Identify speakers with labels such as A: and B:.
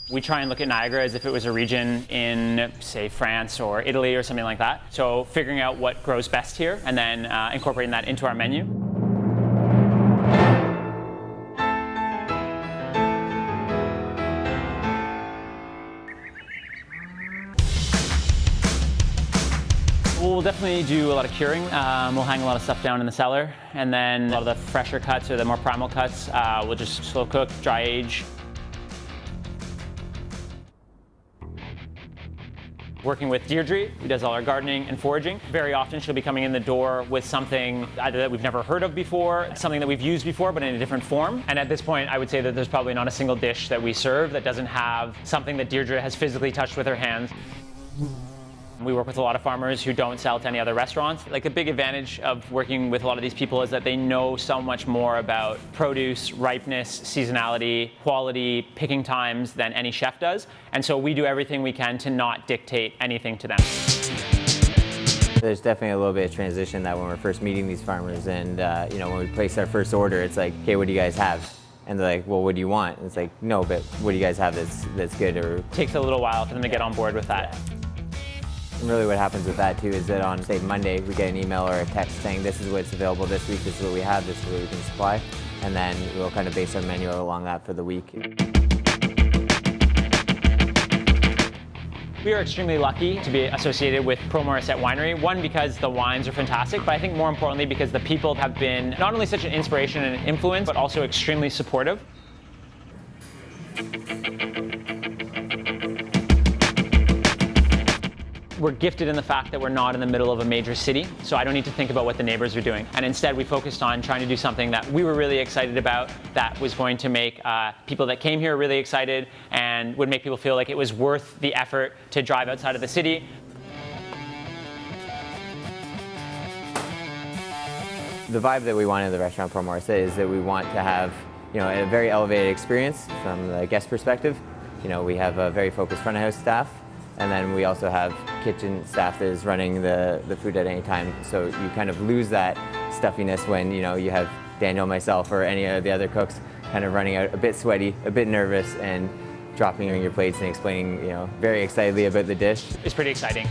A: We try and look at Niagara as if it was a region in, say, France or Italy or something like that. So figuring out what grows best here and then incorporating that into our menu. We'll definitely do a lot of curing. We'll hang a lot of stuff down in the cellar, and then a lot of the fresher cuts or the more primal cuts, we'll just slow cook, dry age. Working with Deirdre, who does all our gardening and foraging. Very often she'll be coming in the door with something either that we've never heard of before, something that we've used before but in a different form. And at this point I would say that there's probably not a single dish that we serve that doesn't have something that Deirdre has physically touched with her hands. We work with a lot of farmers who don't sell to any other restaurants. Like, the big advantage of working with a lot of these people is that they know so much more about produce, ripeness, seasonality, quality, picking times than any chef does. And so we do everything we can to not dictate anything to them.
B: There's definitely a little bit of transition that when we're first meeting these farmers and you know, when we place our first order, it's like, okay, what do you guys have? And they're like, well, what do you want? And it's like, no, but what do you guys have that's good? Or
A: it takes a little while for them to get on board with that.
B: And really what happens with that too is that on, say, Monday, we get an email or a text saying this is what's available this week, this is what we have, this is what we can supply. And then we'll kind of base our menu along that for the week.
A: We are extremely lucky to be associated with Morissette Winery. One, because the wines are fantastic, but I think more importantly because the people have been not only such an inspiration and an influence, but also extremely supportive. We're gifted in the fact that we're not in the middle of a major city, so I don't need to think about what the neighbors are doing. And instead we focused on trying to do something that we were really excited about, that was going to make people that came here really excited and would make people feel like it was worth the effort to drive outside of the city.
B: The vibe that we want in the restaurant Morissette is that we want to have, you know, a very elevated experience from the guest perspective. You know, we have a very focused front of house staff. And then we also have kitchen staff that is running the food at any time. So you kind of lose that stuffiness when, you know, you have Daniel, myself, or any of the other cooks kind of running out a bit sweaty, a bit nervous, and dropping on your plates and explaining, you know, very excitedly about the dish.
A: It's pretty exciting.